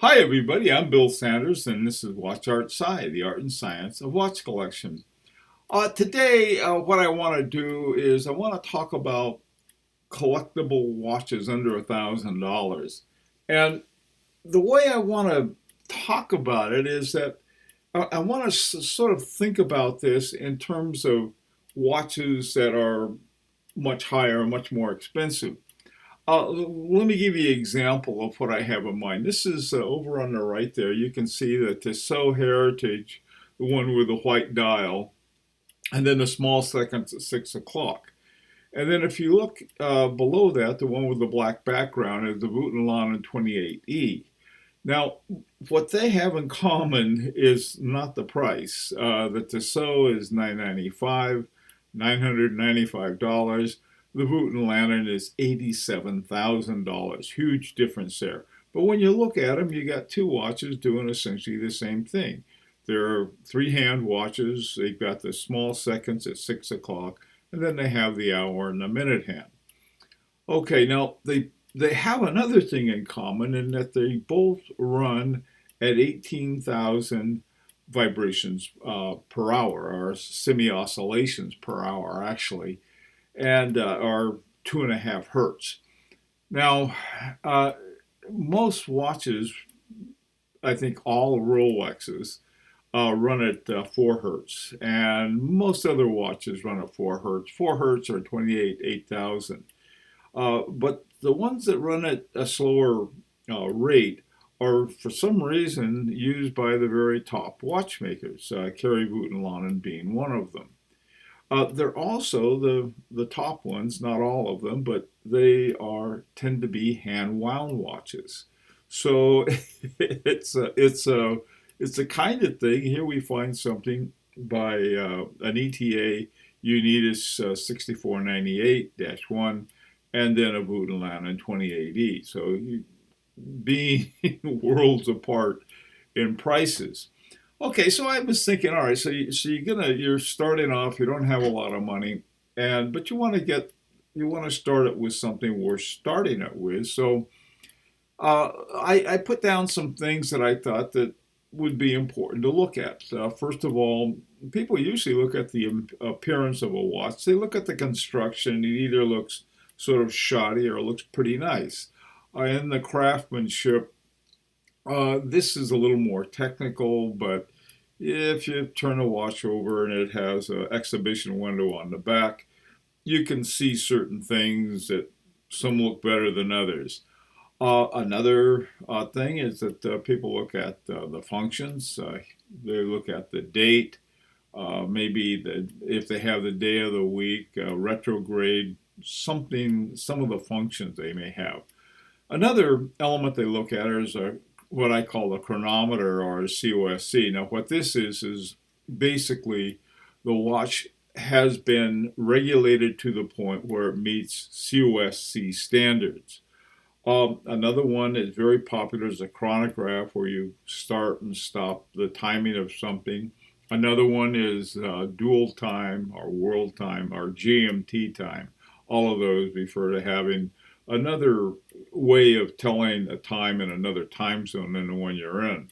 Hi, everybody. I'm Bill Sanders, and this is Watch Art Sci, the art and science of watch collection. Today, what I want to do is I want to talk about collectible watches under $1,000. And the way I want to talk about it is that I want to sort of think about this in terms of watches that are much higher, much more expensive. Let me give you an example of what I have in mind. This is over on the right there. You can see the Tissot Heritage, the one with the white dial, and then the small seconds at 6 o'clock. And then if you look below that, the one with the black background is the Vuitton 28E. Now, what they have in common is not the price. The Tissot is $995. The Vuitton Lantern is $87,000. Huge difference there. But when you look at them, you got two watches doing essentially the same thing. There are three-hand watches. They've got the small seconds at 6 o'clock, and then they have the hour and the minute hand. Okay, now they have another thing in common in that they both run at 18,000 vibrations per hour, or semi-oscillations per hour, actually, and are 2.5 hertz. Now, most watches, I think all Rolexes, run at 4 hertz, and most other watches run at 4 hertz. 4 hertz are 8,000. But the ones that run at a slower rate are, for some reason, used by the very top watchmakers, Carry Vuitton being one of them. They're also the top ones, not all of them, but they tend to be hand wound watches. So it's a kind of thing. Here we find something by an ETA Unitas 6498-1, and then a Vuitton 28E. So being worlds apart in prices. Okay, so I was thinking, all right, so you're starting off, you don't have a lot of money, but you want to start it with something worth starting it with. So I put down some things that I thought that would be important to look at. First of all, people usually look at the appearance of a watch. They look at the construction. It either looks sort of shoddy or looks pretty nice. In the craftsmanship, this is a little more technical, but if you turn a watch over and it has an exhibition window on the back, you can see certain things that some look better than others. Another thing is that people look at the functions. They look at the date, maybe if they have the day of the week, retrograde, some of the functions they may have. Another element they look at is what I call the chronometer, or COSC. Now, what this is basically the watch has been regulated to the point where it meets COSC standards. Another one is very popular is a chronograph, where you start and stop the timing of something. Another one is dual time, or world time, or GMT time. All of those refer to having another way of telling a time in another time zone than the one you're in.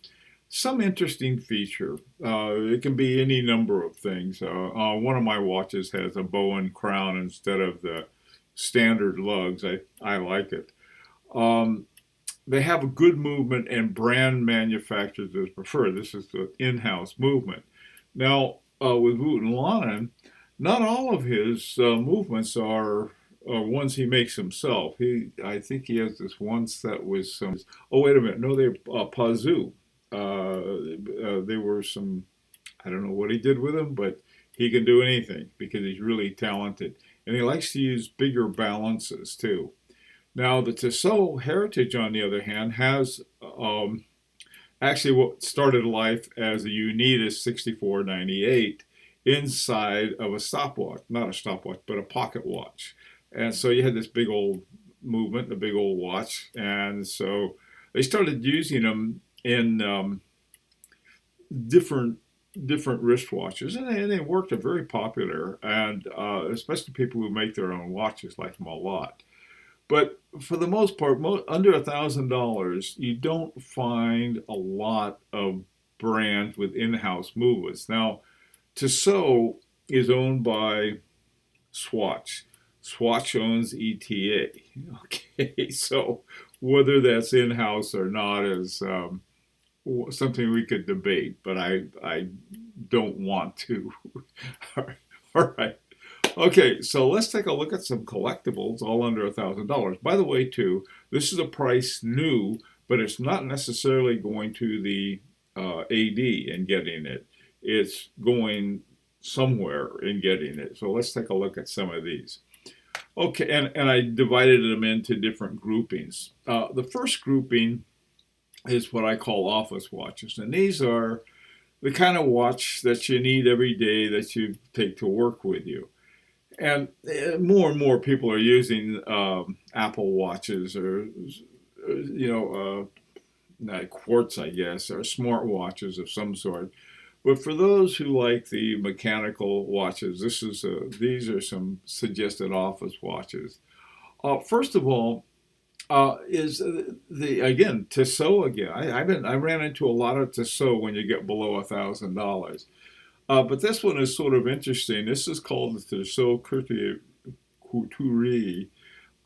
Some interesting feature. It can be any number of things. One of my watches has a bow and crown instead of the standard lugs. I like it. They have a good movement, and brand manufacturers is preferred. This is the in-house movement. Now, with Vuitton, not all of his movements are ones he makes himself. I think he has this one set with some. Oh, wait a minute! No, they're Pazoo. They were some. I don't know what he did with them, but he can do anything because he's really talented, and he likes to use bigger balances too. Now, the Tissot Heritage, on the other hand, has actually what started life as a Unitas 6498 inside of a stopwatch, not a stopwatch, but a pocket watch. And so you had this big old movement, a big old watch. And so they started using them in different wristwatches, and they worked. Very popular, and especially people who make their own watches like them a lot. But for the most part, under $1,000, you don't find a lot of brands with in-house movements. Now, Tissot is owned by Swatch. Swatch owns ETA. Okay, so whether that's in-house or not is something we could debate, but I don't want to. All right. Okay, so let's take a look at some collectibles, all under $1,000. By the way, too, this is a price new, but it's not necessarily going to the AD and getting it. It's going somewhere in getting it. So let's take a look at some of these. Okay, and I divided them into different groupings. The first grouping is what I call office watches, and these are the kind of watch that you need every day that you take to work with you. And more people are using Apple watches or, not quartz, I guess, or smart watches of some sort. But for those who like the mechanical watches, these are some suggested office watches. First of all, is the again Tissot again. I ran into a lot of Tissot when you get below $1,000. But this one is sort of interesting. This is called the Tissot Couturier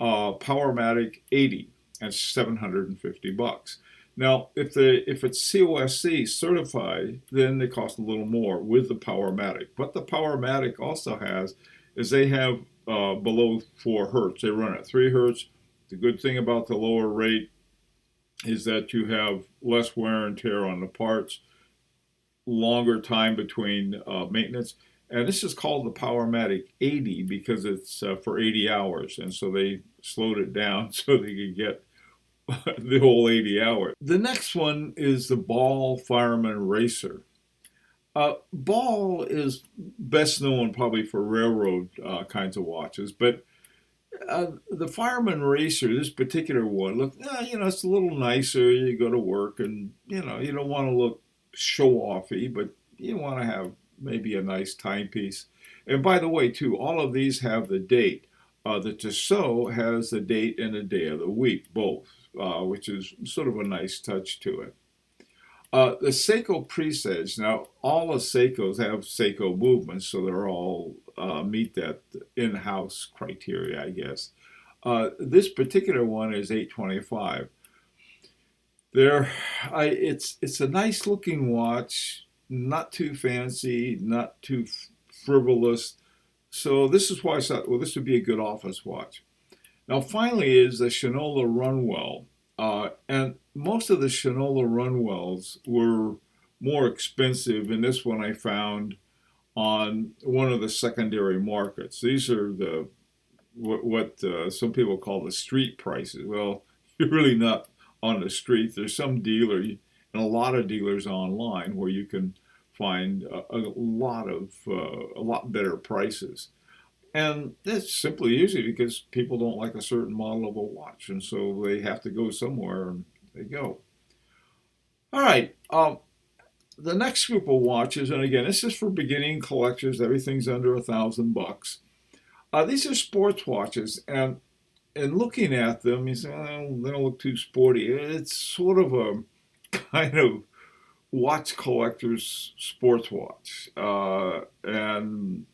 Powermatic 80, and $750. Now, if it's COSC certified, then they cost a little more with the Powermatic. What the Powermatic also has is they have below 4 hertz. They run at 3 hertz. The good thing about the lower rate is that you have less wear and tear on the parts, longer time between maintenance. And this is called the Powermatic 80 because it's for 80 hours. And so they slowed it down so they could get the whole 80 hours. The next one is the Ball Fireman Racer. Ball is best known probably for railroad kinds of watches, but the Fireman Racer, this particular one, look, it's a little nicer. You go to work and, you don't want to look show-offy, but you want to have maybe a nice timepiece. And by the way, too, all of these have the date. The Tissot has the date and the day of the week, both, which is sort of a nice touch to it. The Seiko Presage. Now, all the Seikos have Seiko movements, so they're all meet that in-house criteria, I guess. This particular one is $825. It's a nice looking watch, not too fancy, not too frivolous. So this is why I thought, well, this would be a good office watch. Now, finally, is the Shinola Runwell. And most of the Shinola Runwells were more expensive, and this one I found on one of the secondary markets. These are what some people call the street prices. Well, you're really not on the street. There's some dealer, and a lot of dealers online, where you can find a lot better prices. And that's simply usually because people don't like a certain model of a watch, and so they have to go somewhere, and they go. All right, the next group of watches, and again, this is for beginning collectors. Everything's under $1,000. These are sports watches, and looking at them, you say, oh, they don't look too sporty. It's sort of a kind of watch collector's sports watch, and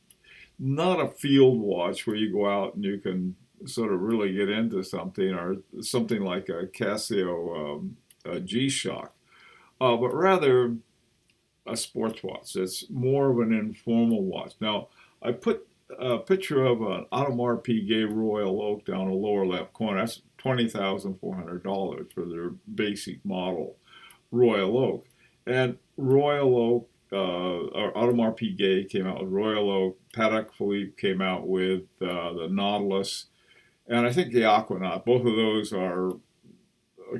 not a field watch where you go out and you can sort of really get into something, or something like a Casio G-Shock, but rather a sports watch. It's more of an informal watch. Now, I put a picture of an Audemars Piguet Royal Oak down the lower left corner. That's $20,400 for their basic model Royal Oak. And Royal Oak, or Audemars Piguet came out with Royal Oak. Patek Philippe came out with the Nautilus, and I think the Aquanaut. Both of those are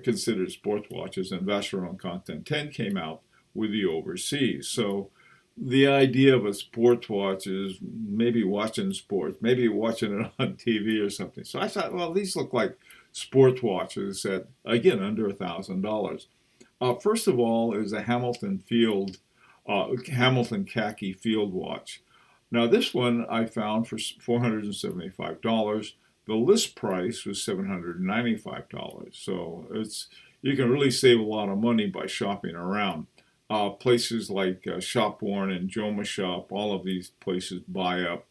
considered sports watches, and Vacheron Constantin 10 came out with the Overseas. So the idea of a sports watch is maybe watching sports, maybe watching it on TV or something. So I thought, well, these look like sports watches at, again, under $1,000. First of all is a Hamilton khaki field watch. Now this one I found for $475. The list price was $795. So you can really save a lot of money by shopping around. Places like Shopworn and Joma Shop, all of these places buy up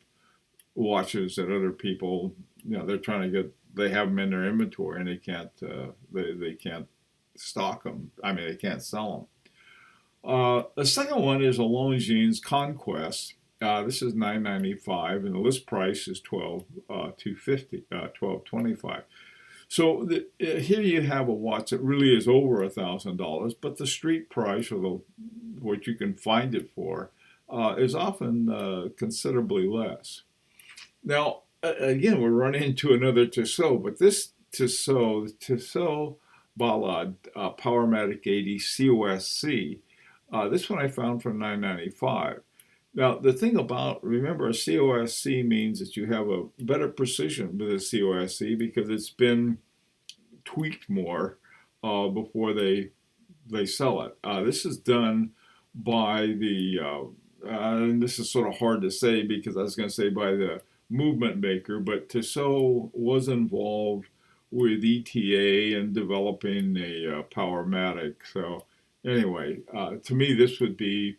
watches that other people, they're trying to get. They have them in their inventory and they can't stock them. I mean, they can't sell them. The second one is a Longines Conquest. This is $995, and the list price is $12,250, $12,25. So here you have a watch that really is over $1,000, but the street price, or what you can find it for, is often considerably less. Now, again, we're running into another Tissot, but this Tissot Ballade Powermatic 80 COSC, this one I found for $995. Now, the thing remember, a COSC means that you have a better precision with a COSC because it's been tweaked more before they sell it. This is done by and this is sort of hard to say because I was going to say by the movement maker, but Tissot was involved with ETA and developing a Powermatic. So anyway, to me, this would be,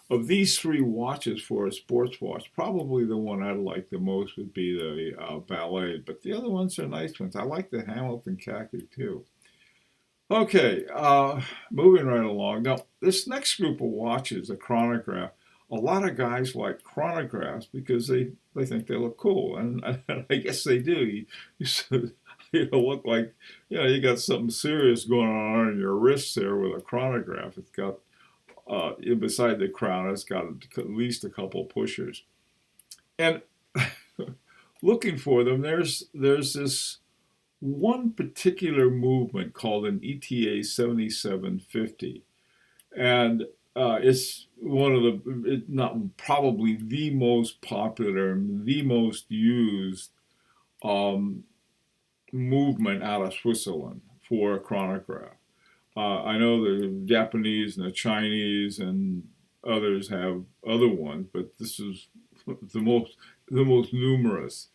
of these three watches for a sports watch, probably the one I like the most would be the Ballet, but the other ones are nice ones. I like the Hamilton Khaki too. Okay, moving right along. Now, this next group of watches, the Chronograph, a lot of guys like chronographs because they think they look cool, and I guess they do. You look like, you got something serious going on in your wrists there with a chronograph. It's got, beside the crown, it's got at least a couple pushers. And looking for them, there's this one particular movement called an ETA 7750. And it's one of not probably the most popular and the most used movement out of Switzerland for a chronograph. I know the Japanese and the Chinese and others have other ones, but this is the most numerous.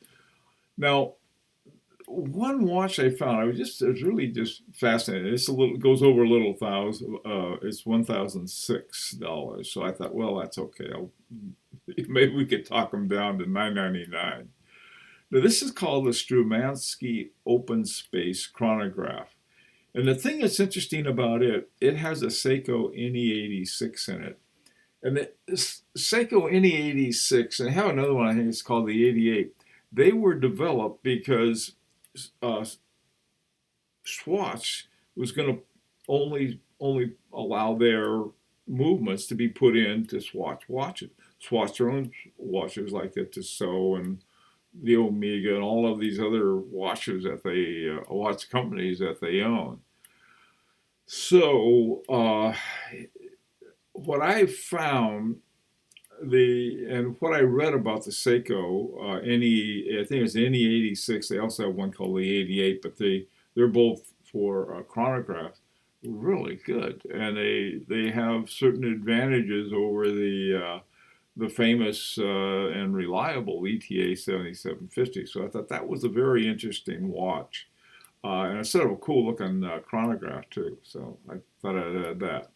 Now, one watch I found, I was really just fascinated. It's goes over a little thousand. It's $1,006. So I thought, well, that's okay. Maybe we could talk them down to $999. Now, this is called the Strumansky Open Space Chronograph. And the thing that's interesting about it has a Seiko NE86 in it. And the Seiko NE86, and I have another one, I think it's called the 88. They were developed because Swatch was going to only allow their movements to be put into Swatch watches. Swatch their own watches like the Tissot and the Omega and all of these other watches that watch companies that they own. So what I found, and what I read about the Seiko I think it's the NE86. They also have one called the 88, but they're both for chronographs. Really good, and they have certain advantages over the famous and reliable ETA 7750. So I thought that was a very interesting watch, and it's sort of a cool looking chronograph too. So I thought I'd add that.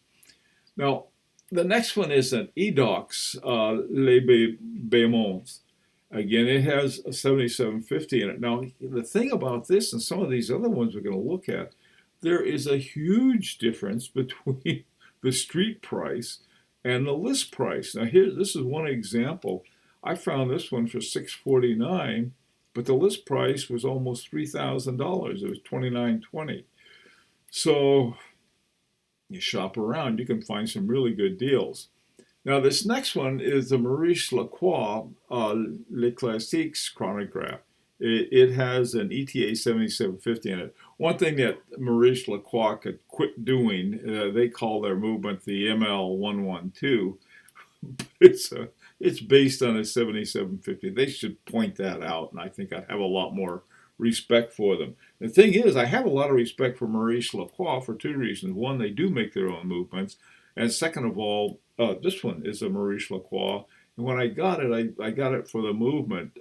Now, the next one is an Edox Les Bémons. Again, it has a 7750 in it. Now, the thing about this and some of these other ones we're going to look at, there is a huge difference between the street price and the list price. Now, this is one example. I found this one for $649, but the list price was almost $3,000. It was $2,920. So you shop around, you can find some really good deals. Now, this next one is the Maurice Lacroix Les Classiques Chronograph. It has an ETA 7750 in it. One thing that Maurice Lacroix could quit doing, they call their movement the ML112. It's based on a 7750. They should point that out, and I think I'd have a lot more respect for them. The thing is, I have a lot of respect for Maurice Lacroix for two reasons. One, they do make their own movements, and second of all, this one is a Maurice Lacroix, And when I got it, I got it for the movement,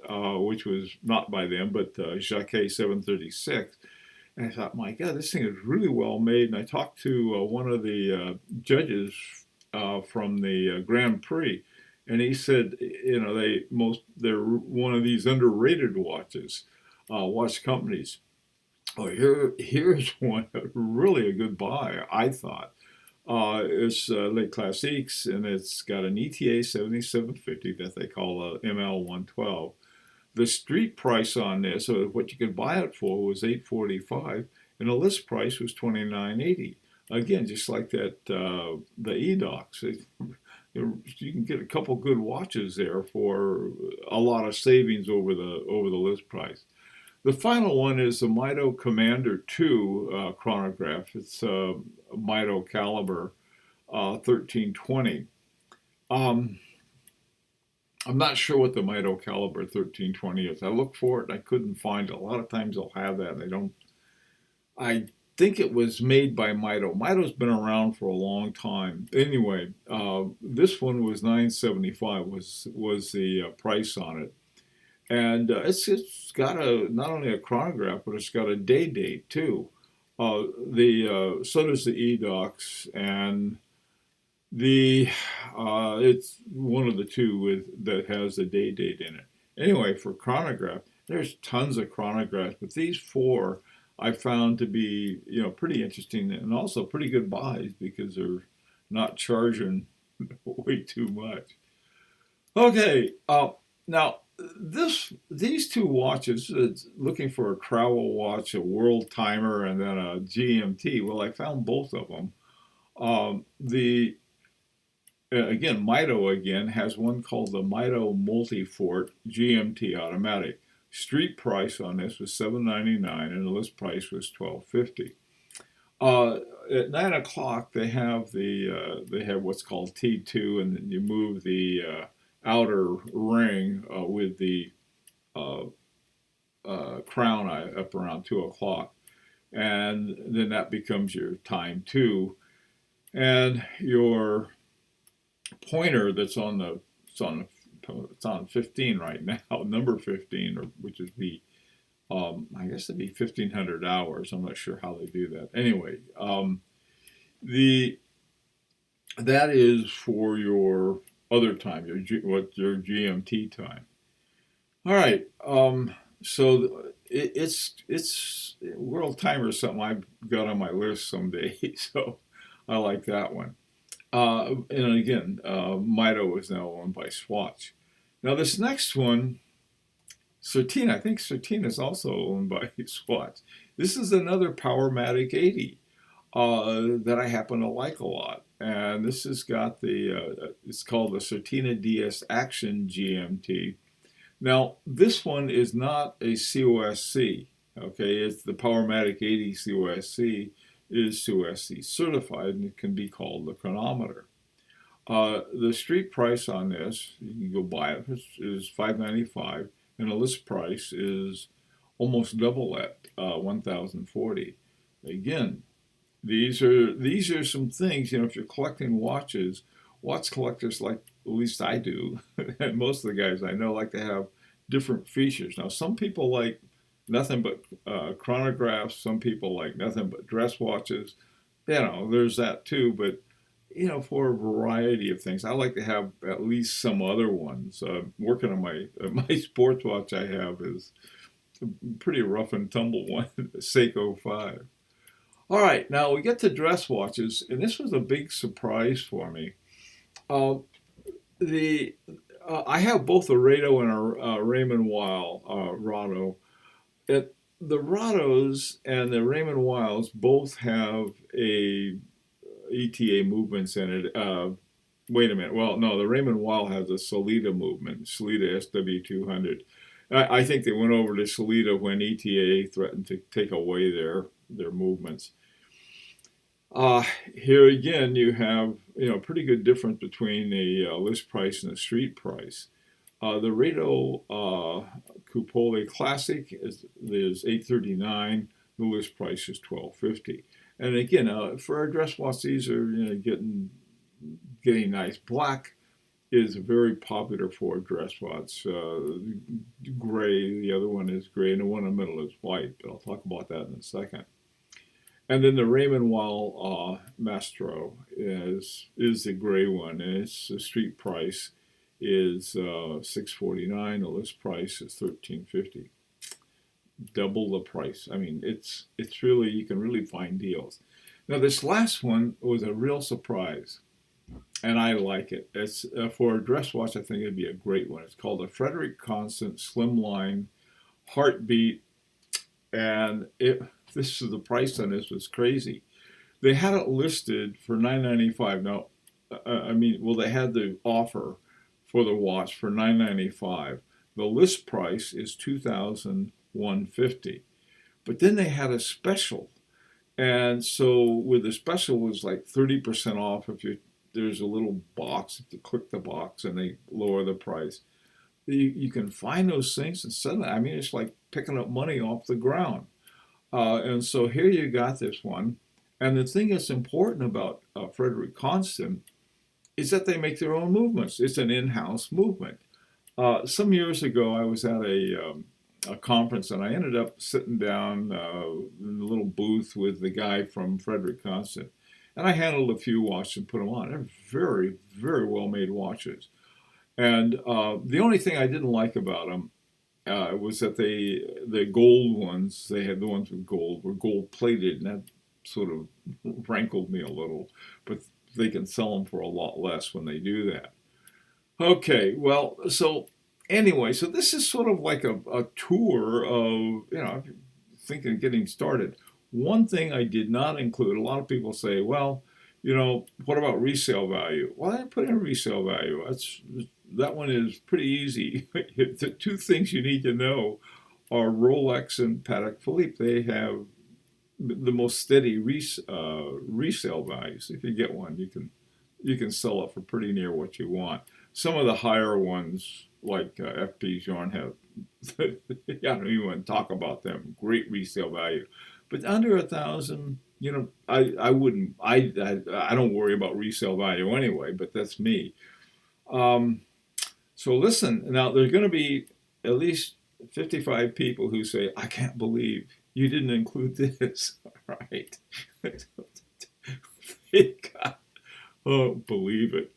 which was not by them, but Jacquet 736. And I thought, my God, this thing is really well made. And I talked to one of the judges from the Grand Prix, and he said, they're one of these underrated watches, watch companies. Oh, here's one really a good buy, I thought. It's Les Classiques, and it's got an ETA 7750 that they call a ML 112. The street price on this, or what you could buy it for, was $845, and the list price was $29.80. Again, just like that, the eDocs. You can get a couple good watches there for a lot of savings over the list price. The final one is the Mito Commander 2 chronograph. It's a Mito caliber 1320. Um, I'm not sure what the Mito caliber 1320 is. I looked for it and I couldn't find it. A lot of times they'll have that. They don't. I think it was made by Mito. Mito's been around for a long time. Anyway, this one was $975 was the price on it. And it's got not only a chronograph, but it's got a day date too. So does the eDocs, and it's one of the two that has the day date in it. Anyway, for chronograph, there's tons of chronographs, but these four I found to be pretty interesting and also pretty good buys because they're not charging way too much. Okay, now these two watches, it's looking for a travel watch, a world timer, and then a GMT. Well, I found both of them. The Again, Mito again has one called the Mito Multifort GMT automatic. Street price on this was $799, and the list price was $1250. At 9 o'clock, they have what's called T2, and then you move the outer ring with the uh, crown up around 2 o'clock, and then that becomes your time 2, and your pointer that's on the it's on 15 right now, number 15, which would be I guess it'd be 1500 hours. I'm not sure how they do that. Anyway, the that is for your other time, your GMT time. All right. So it's world timer is something I've got on my list someday. So I like that one. And again, Mito is now owned by Swatch. Now this next one, Certina, I think Certina is also owned by Swatch. This is another Powermatic 80 that I happen to like a lot. And this has got it's called the Certina DS Action GMT. Now, this one is not a COSC, okay? It's the Powermatic 80 COSC is COSC certified, and it can be called the chronometer. The street price on this, you can go buy it, is $595, and the list price is almost double that, $1,040. Again, these are some things, if you're collecting watches, watch collectors, like at least I do, and most of the guys I know, like to have different features. Now, some people like nothing but chronographs. Some people like nothing but dress watches. There's that too. But for a variety of things, I like to have at least some other ones. Working on my sports watch, I have is a pretty rough and tumble one, Seiko 5. All right, now we get to dress watches, and this was a big surprise for me. Uh, the I have both a Rado and a Raymond Weil Rado. The Rados and the Raymond Wiles both have a ETA movements in it. Wait a minute. Well, no, the Raymond Weil has a Sellita movement, Sellita SW200. I think they went over to Sellita when ETA threatened to take away their movements. Here again, you have pretty good difference between the list price and the street price. The Rado Cupole Classic is $839. The list price is $1250. And again, for our dress watch, these are getting nice. Black is very popular for a dress watch. Gray, the other one is gray, and the one in the middle is white. But I'll talk about that in a second. And then the Raymond Weil Mastro is the gray one, and its the street price is $649. The list price is $1350. Double the price. I mean, it's really, you can really find deals. Now this last one was a real surprise, and I like it. It's for a dress watch. I think it'd be a great one. It's called a Frederick Constant Slimline Heartbeat, and this is the price on this was crazy. They had it listed for $995. Now, well, they had the offer for the watch for $995. The list price is $2,150. But then they had a special, and so with the special it was like 30% off if you there's a little box if you click the box and they lower the price. You can find those things and suddenly, I mean, it's like picking up money off the ground. And so here you got this one. And the thing that's important about Frederick Constant is that they make their own movements. It's an in-house movement. Some years ago, I was at a conference, and I ended up sitting down in a little booth with the guy from Frederick Constant. And I handled a few watches and put them on. They're very, very well-made watches. And the only thing I didn't like about them was that the gold ones, they had the ones with gold, were gold-plated, and that sort of rankled me a little. But they can sell them for a lot less when they do that. Okay, well, so anyway, so this is sort of like a tour of, if you're thinking of getting started. One thing I did not include, a lot of people say, well, what about resale value? Well, I put in resale value. That one is pretty easy. The two things you need to know are Rolex and Patek Philippe. They have the most steady resale values. If you get one, you can sell it for pretty near what you want. Some of the higher ones, like FP's Yarn, have I don't even want to talk about them. Great resale value, but under 1,000, I wouldn't. I don't worry about resale value anyway. But that's me. So listen. Now there's going to be at least 55 people who say, "I can't believe you didn't include this." Right? Oh, believe it.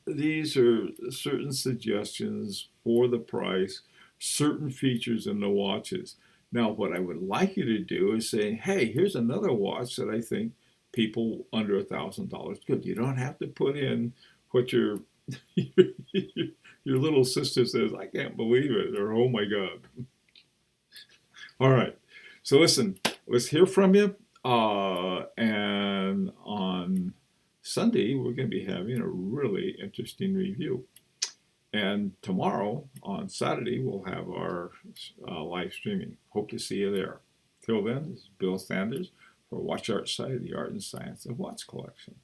These are certain suggestions for the price, certain features in the watches. Now, what I would like you to do is say, hey, here's another watch that I think people under $1,000 could. You don't have to put in what your your little sister says, I can't believe it, or oh my God. All right. So listen, let's hear from you. And on Sunday, we're going to be having a really interesting review. And tomorrow, on Saturday, we'll have our live streaming. Hope to see you there. Till then, this is Bill Sanders for Watch Art Site of the Art and Science of Watch Collection.